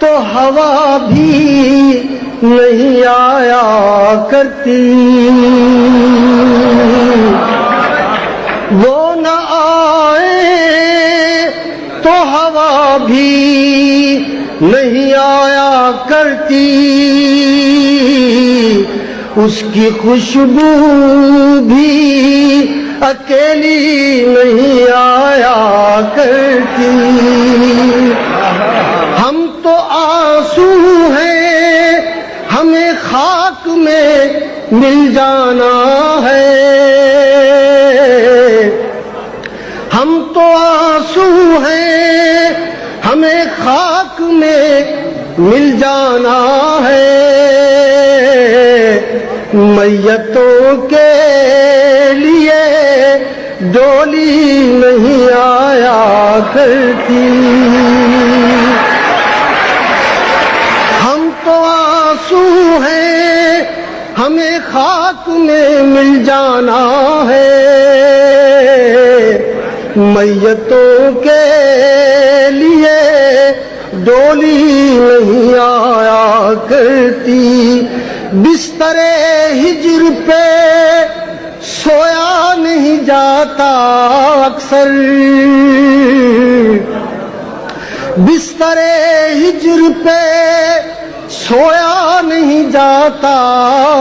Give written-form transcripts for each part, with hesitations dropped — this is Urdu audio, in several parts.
تو ہوا بھی نہیں آیا کرتی، وہ نہ آئے تو ہوا بھی نہیں آیا کرتی، اس کی خوشبو بھی اکیلی نہیں آیا کرتی۔ ہم تو آنسو ہیں، ہمیں خاک میں مل جانا ہے، ہم تو آنسو ہیں، ہمیں خاک میں مل جانا ہے، میتوں کے لیے ڈولی نہیں آیا کرتی۔ ہم تو آنسو ہیں، ہمیں خاک میں مل جانا ہے، میتوں کے لیے ڈولی نہیں آیا کرتی۔ بستر ہجر پہ سویا نہیں جاتا اکثر، بستر ہجر پہ سویا نہیں جاتا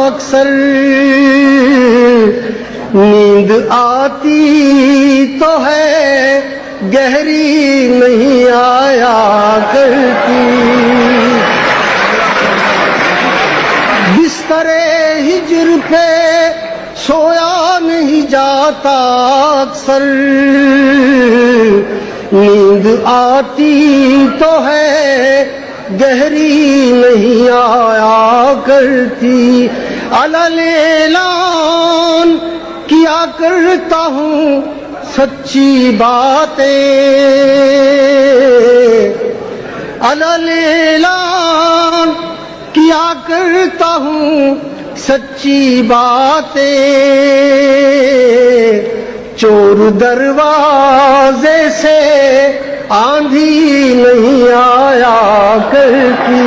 اکثر، نیند آتی تو ہے گہری نہیں آیا کرتی۔ بستر ہجر پہ سویا نہیں جاتا اکثر، نیند آتی تو ہے گہری نہیں آیا کرتی۔ علل اعلان کیا کرتا ہوں سچی باتیں، علل اعلان کیا کرتا ہوں سچی باتیں، چور دروازے سے آندھی نہیں آیا کرتی۔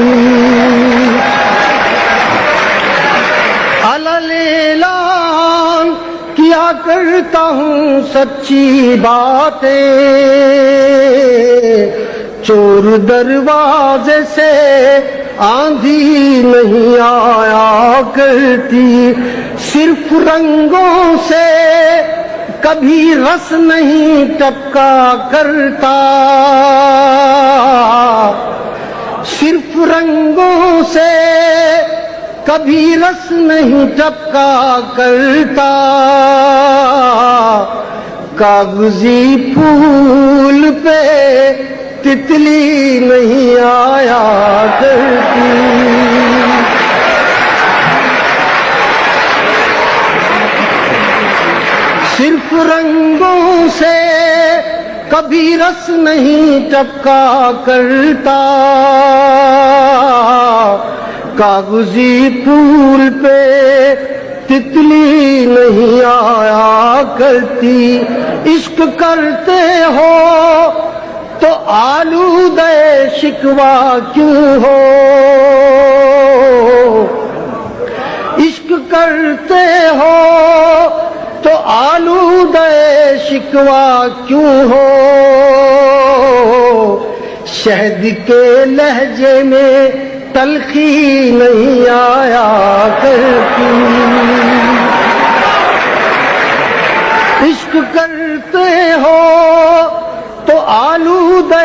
علل اعلان کیا کرتا ہوں سچی باتیں، چور دروازے سے آندھی نہیں آیا کرتی۔ صرف رنگوں سے کبھی رس نہیں ٹپکا کرتا، صرف رنگوں سے کبھی رس نہیں ٹپکا کرتا، کاغذی پھول پہ تتلی نہیں آیا کرتی۔ صرف رنگوں سے کبھی رس نہیں ٹپکا کرتا، کاغذی پھول پہ تتلی نہیں آیا کرتی۔ عشق کرتے ہو تو آلودہ شکوہ کیوں ہو، عشق کرتے ہو تو آلودہ شکوہ کیوں ہو، شہد کے لہجے میں تلخی نہیں آیا کرتی۔ عشق کرتے ہو تو آلودہ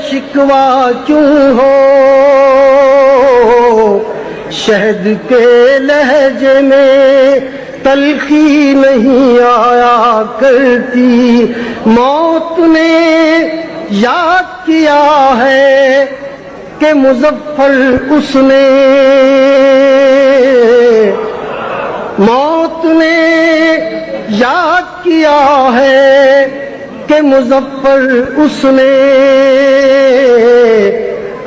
شکوہ کیوں ہو، شہد کے لہجے میں تلخی نہیں آیا کرتی۔ موت نے یاد کیا ہے کہ مظفر اس نے، موت نے یاد کیا ہے کہ مظفر اس نے،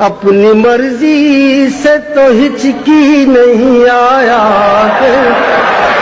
اپنی مرضی سے تو ہچکی نہیں آیا کرتی۔